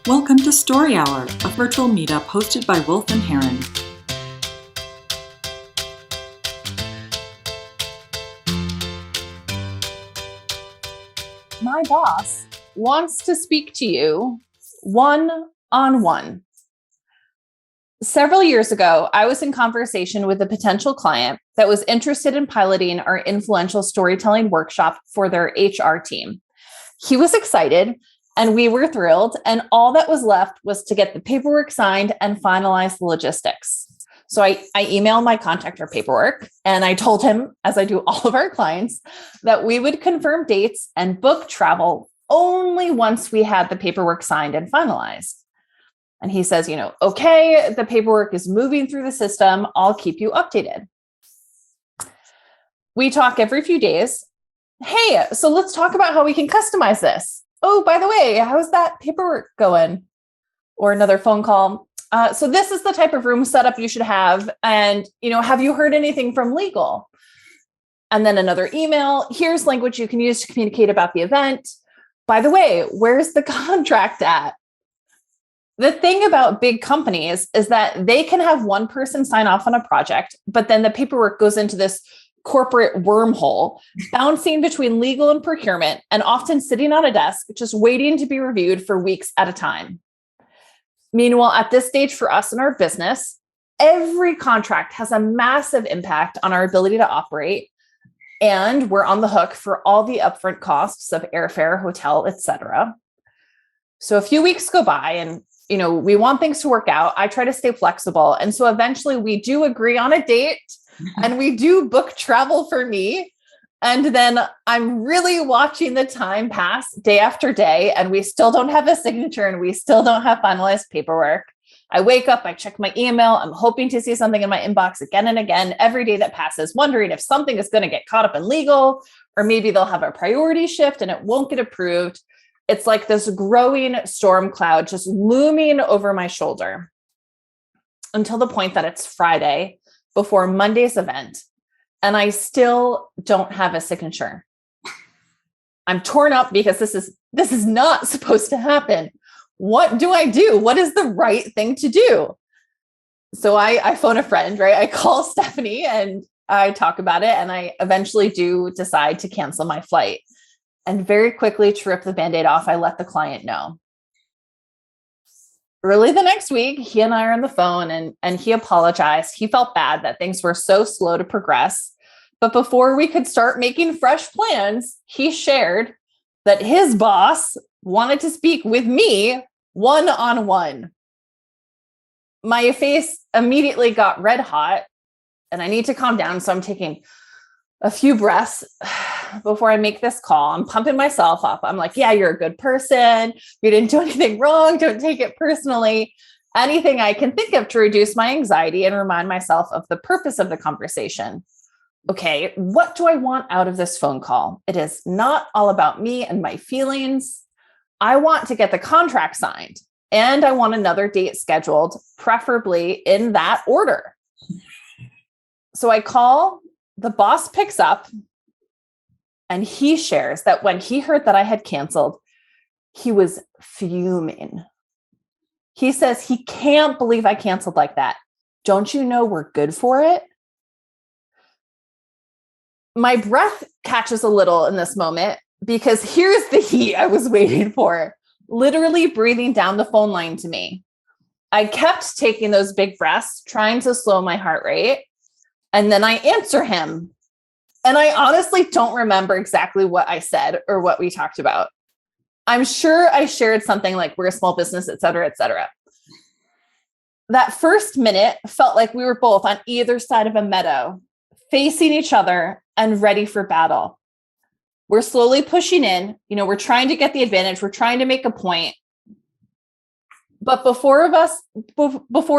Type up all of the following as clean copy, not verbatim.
Welcome to Story Hour, a virtual meetup hosted by Wolf and Heron. My boss wants to speak to you one-on-one. Several years ago, I was in conversation with a potential client that was interested in piloting our influential storytelling workshop for their HR team. He was excited and we were thrilled, and all that was left was to get the paperwork signed and finalize the logistics. So I emailed my contact our paperwork, and I told him, as I do all of our clients, that we would confirm dates and book travel only once we had the paperwork signed and finalized. And he says, okay, the paperwork is moving through the system. I'll keep you updated. We talk every few days. Hey, so let's talk about how we can customize this. Oh, by the way, how's that paperwork going? Or another phone call. So this is the type of room setup you should have. And, have you heard anything from legal? And then another email. Here's language you can use to communicate about the event. By the way, where's the contract at? The thing about big companies is that they can have one person sign off on a project, but then the paperwork goes into this corporate wormhole, bouncing between legal and procurement, and often sitting on a desk, just waiting to be reviewed for weeks at a time. Meanwhile, at this stage for us in our business, every contract has a massive impact on our ability to operate, and we're on the hook for all the upfront costs of airfare, hotel, etc. So a few weeks go by and we want things to work out. I try to stay flexible. And so eventually we do agree on a date and we do book travel for me. And then I'm really watching the time pass day after day, and we still don't have a signature and we still don't have finalized paperwork. I wake up, I check my email. I'm hoping to see something in my inbox again and again every day that passes, wondering if something is going to get caught up in legal, or maybe they'll have a priority shift and it won't get approved. It's like this growing storm cloud just looming over my shoulder until the point that it's Friday before Monday's event, and I still don't have a signature. I'm torn up because this is not supposed to happen. What do I do? What is the right thing to do? So I phone a friend, right? I call Stephanie and I talk about it, and I eventually do decide to cancel my flight. And very quickly, to rip the Band-Aid off, I let the client know. Early the next week, he and I are on the phone, and he apologized. He felt bad that things were so slow to progress. But before we could start making fresh plans, he shared that his boss wanted to speak with me one-on-one. My face immediately got red hot, and I need to calm down. So I'm taking a few breaths before I make this call. I'm pumping myself up. I'm like, yeah, you're a good person. You didn't do anything wrong. Don't take it personally. Anything I can think of to reduce my anxiety and remind myself of the purpose of the conversation. Okay, what do I want out of this phone call? It is not all about me and my feelings. I want to get the contract signed, and I want another date scheduled, preferably in that order. So I call. The boss picks up, and he shares that when he heard that I had canceled, he was fuming. He says he can't believe I canceled like that. Don't you know we're good for it? My breath catches a little in this moment, because here's the heat I was waiting for, literally breathing down the phone line to me. I kept taking those big breaths, trying to slow my heart rate. And then I answer him. And I honestly don't remember exactly what I said or what we talked about. I'm sure I shared something like we're a small business, et cetera, et cetera. That first minute felt like we were both on either side of a meadow, facing each other and ready for battle. We're slowly pushing in. We're trying to get the advantage. We're trying to make a point. But before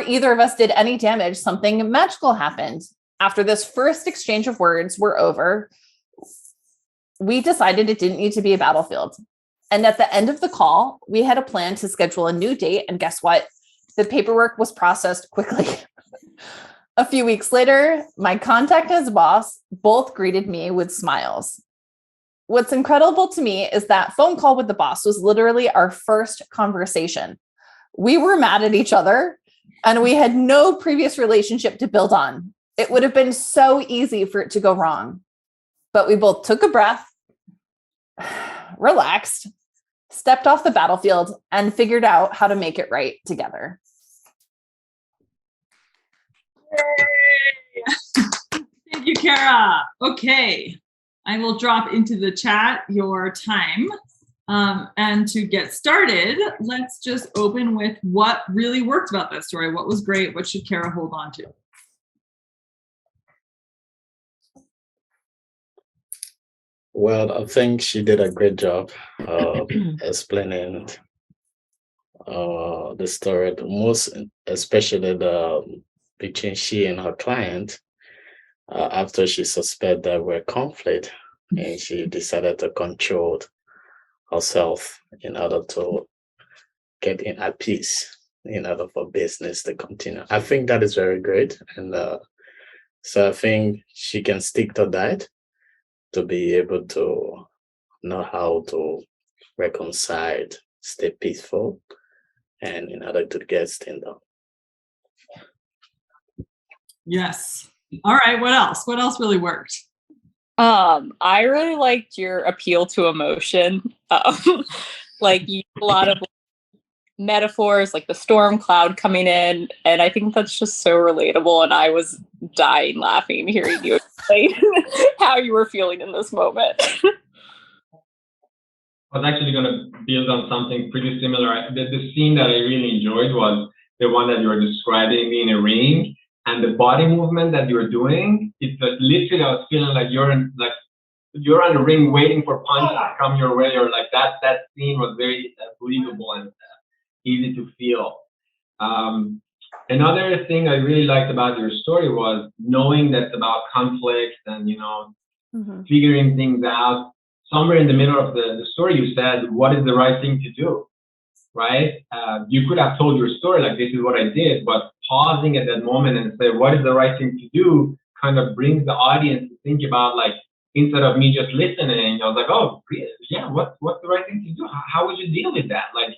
either of us did any damage, something magical happened. After this first exchange of words were over, we decided it didn't need to be a battlefield. And at the end of the call, we had a plan to schedule a new date. And guess what? The paperwork was processed quickly. A few weeks later, my contact and his boss both greeted me with smiles. What's incredible to me is that phone call with the boss was literally our first conversation. We were mad at each other and we had no previous relationship to build on. It would have been so easy for it to go wrong. But we both took a breath, relaxed, stepped off the battlefield, and figured out how to make it right together. Thank you, Kara. Okay, I will drop into the chat your time. And to get started, let's just open with what really worked about that story. What was great? What should Kara hold on to? Well, I think she did a great job explaining the story, most especially between she and her client after she suspected there were conflict, and she decided to control herself in order to get in at peace, in order for business to continue. I think that is very great, and so I think she can stick to that to be able to know how to reconcile, stay peaceful, and in order to get stand up. Yes. All right. What else? What else really worked? I really liked your appeal to emotion. Like you a lot of metaphors, like the storm cloud coming in, and I think that's just so relatable. And I was dying laughing hearing you explain how you were feeling in this moment. I was actually going to build on something pretty similar. The scene that I really enjoyed was the one that you were describing in a ring, and the body movement that you were doing. It's like literally, I was feeling like you're on the ring waiting for punches to come your way, or like that. That scene was very believable and easy to feel. Another thing I really liked about your story was knowing that it's about conflict and figuring things out. Somewhere in the middle of the story, you said, "What is the right thing to do?" Right? You could have told your story like, "This is what I did," but pausing at that moment and say, "What is the right thing to do?" kind of brings the audience to think about, like, instead of me just listening, I was like, "Oh, yeah, what's the right thing to do? How would you deal with that? Like,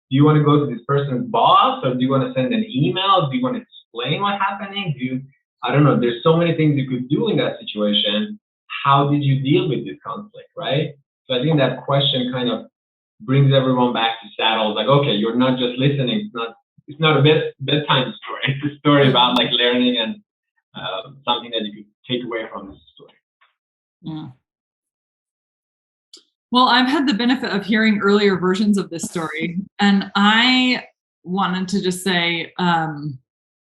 do you want to go to this person's boss, or do you want to send an email? Do you want to explain what's happening? I don't know. There's so many things you could do in that situation. How did you deal with this conflict, right?" So I think that question kind of brings everyone back to saddles. Like, okay, you're not just listening. It's not a bedtime story. It's a story about like learning and something that you could take away from this story. Yeah. Well, I've had the benefit of hearing earlier versions of this story, and I wanted to just say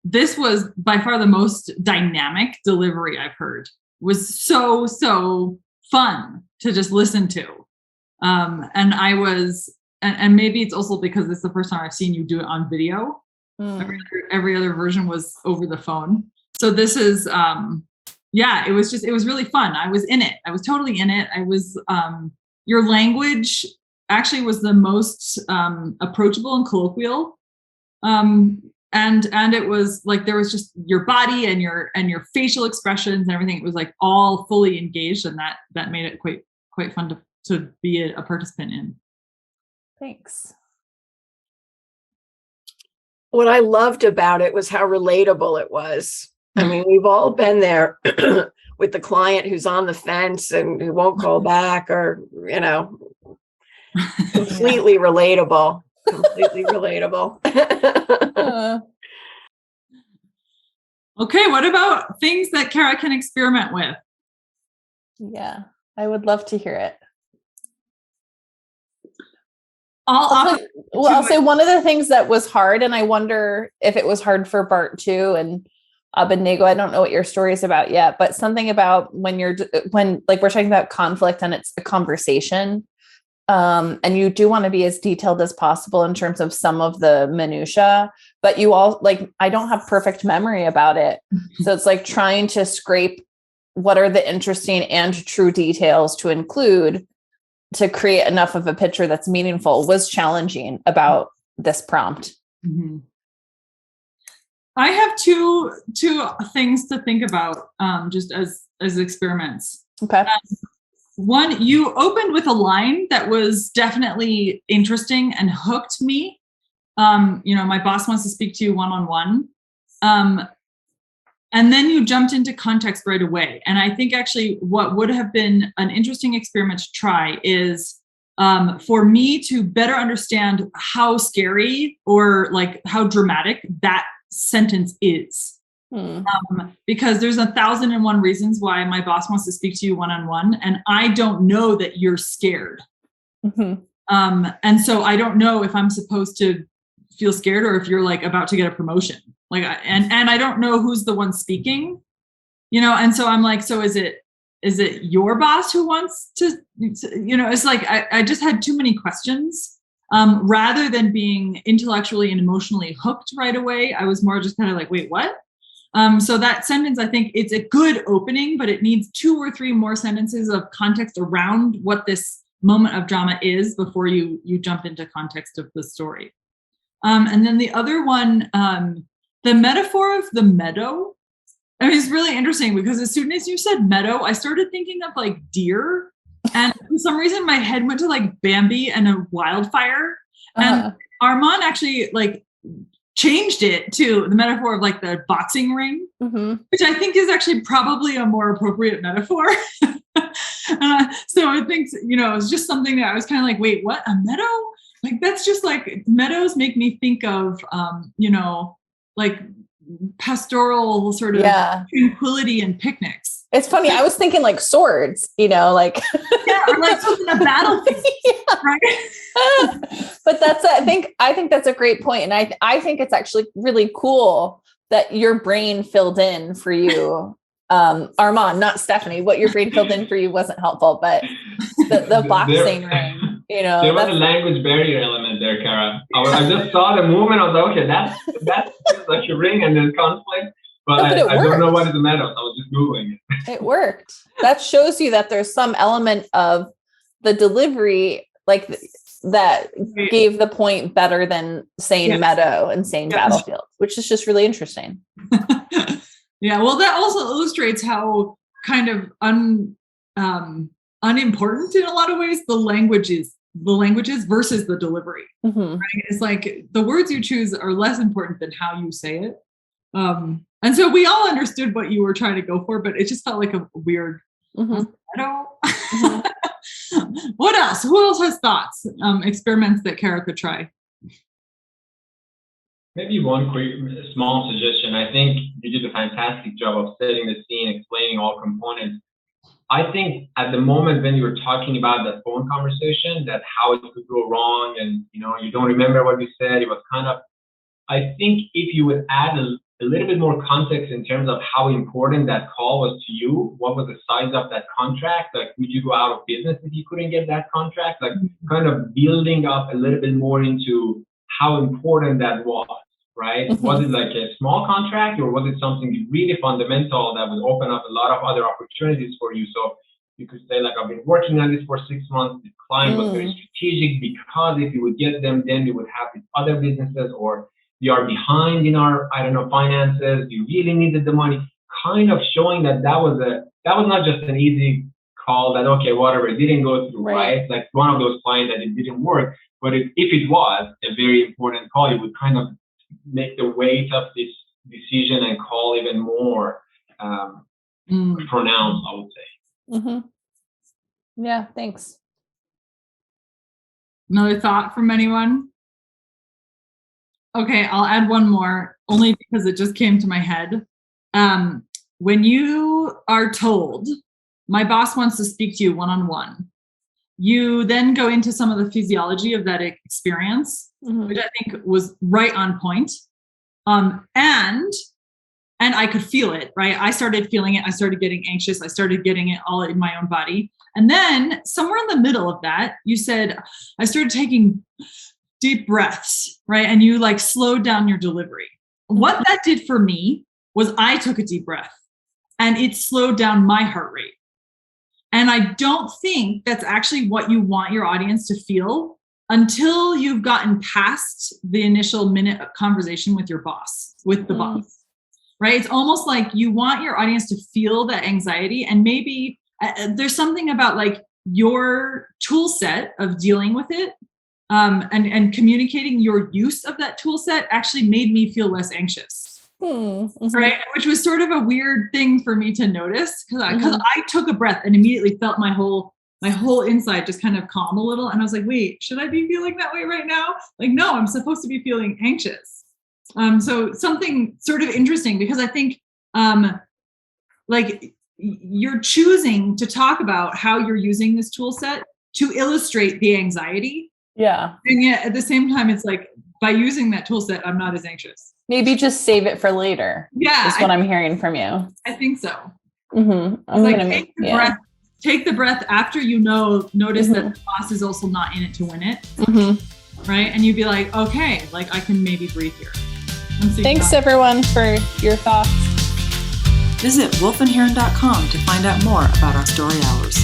this was by far the most dynamic delivery I've heard. It was so fun to just listen to. And I was, and maybe it's also because it's the first time I've seen you do it on video. Every other version was over the phone. So this is, it was really fun. I was in it. I was totally in it. I was, your language actually was the most approachable and colloquial. And it was like, there was just your body and your facial expressions and everything. It was like all fully engaged, and that made it quite fun to be a participant in. Thanks. What I loved about it was how relatable it was. I mean, we've all been there with the client who's on the fence and who won't call back, or, completely relatable. Completely relatable. Okay, what about things that Kara can experiment with? Yeah, I would love to hear it. I'll say one of the things that was hard, and I wonder if it was hard for Bart too, and Abednego, I don't know what your story is about yet, but something about when like we're talking about conflict and it's a conversation, and you do want to be as detailed as possible in terms of some of the minutia, but you all, like, I don't have perfect memory about it. So it's like trying to scrape what are the interesting and true details to include to create enough of a picture that's meaningful was challenging about this prompt. Mm-hmm. I have two things to think about, just as experiments. Okay. One, you opened with a line that was definitely interesting and hooked me. my boss wants to speak to you one-on-one. And then you jumped into context right away. And I think actually what would have been an interesting experiment to try is for me to better understand how scary or like how dramatic that sentence is. Because there's 1,001 reasons why my boss wants to speak to you one-on-one, and I don't know that you're scared. And so I don't know if I'm supposed to feel scared or if you're like about to get a promotion. Like, and I don't know who's the one speaking, and so I'm like, so is it your boss who wants to it's like, I just had too many questions. Rather than being intellectually and emotionally hooked right away, I was more just kind of like, wait, what? So that sentence, I think it's a good opening, but it needs 2 or 3 more sentences of context around what this moment of drama is before you jump into context of the story. And then the other one, the metaphor of the meadow, I mean, it's really interesting because as soon as you said meadow, I started thinking of like deer. And for some reason, my head went to like Bambi and a wildfire. And Armand actually like changed it to the metaphor of like the boxing ring, which I think is actually probably a more appropriate metaphor. So I think, it's just something that I was kind of like, wait, what? A meadow? Like, that's just like, meadows make me think of, like pastoral sort of tranquility and picnics. It's funny. I was thinking like swords, like. Yeah, or like something a battlefield, right? But I think that's a great point. And I think it's actually really cool that your brain filled in for you. Armand, not Stephanie, what your brain filled in for you wasn't helpful, but the boxing ring, There was a language barrier element there, Kara. I just saw the movement. I was like, okay, that's like a ring and then conflict. But I don't know what is the matter. I was just Googling it. It worked. That shows you that there's some element of the delivery, like that gave the point better than saying meadow and saying battlefield, which is just really interesting. Yeah. Well, that also illustrates how kind of unimportant in a lot of ways the language is versus the delivery. Right? It's like the words you choose are less important than how you say it. And so we all understood what you were trying to go for, but it just felt like a weird, What else? Who else has thoughts, experiments that Kara could try? Maybe one quick, small suggestion. I think you did a fantastic job of setting the scene, explaining all components. I think at the moment when you were talking about that phone conversation, that how it could go wrong and, you don't remember what you said, it was kind of, I think if you would add a little bit more context in terms of how important that call was to you, what was the size of that contract? Like, would you go out of business if you couldn't get that contract? Like, kind of building up a little bit more into how important that was, right? Was it like a small contract or was it something really fundamental that would open up a lot of other opportunities for you? So you could say, like, I've been working on this for 6 months. The client was very strategic because if you would get them, then we would have these other businesses, or we are behind in our, finances. You really needed the money. Kind of showing that was not just an easy call that, okay, whatever, it didn't go through, right? Like one of those clients that it didn't work. But if it was a very important call, it would kind of make the weight of this decision and call even more pronounced, I would say. Yeah, thanks. Another thought from anyone? Okay, I'll add one more, only because it just came to my head. When you are told, my boss wants to speak to you one-on-one, you then go into some of the physiology of that experience, which I think was right on point. And I could feel it, right? I started feeling it. I started getting anxious. I started getting it all in my own body. And then somewhere in the middle of that, you said, I started taking deep breaths, right? And you like slowed down your delivery. What that did for me was I took a deep breath and it slowed down my heart rate. And I don't think that's actually what you want your audience to feel until you've gotten past the initial minute of conversation with your boss, with the boss, right? It's almost like you want your audience to feel that anxiety, and maybe there's something about like your tool set of dealing with it and communicating your use of that tool set actually made me feel less anxious. Right. Which was sort of a weird thing for me to notice because I took a breath and immediately felt my whole inside just kind of calm a little. And I was like, wait, should I be feeling that way right now? Like, no, I'm supposed to be feeling anxious. So something sort of interesting because I think like you're choosing to talk about how you're using this tool set to illustrate the anxiety. Yeah. And yet at the same time, it's like by using that tool set, I'm not as anxious. Maybe just save it for later. Yeah. Is what I'm hearing from you. I think so. I'm like, going to make take the breath after you notice that the boss is also not in it to win it. Right. And you'd be like, okay, like I can maybe breathe here. Thanks everyone for your thoughts. Visit wolfandheron.com to find out more about our story hours.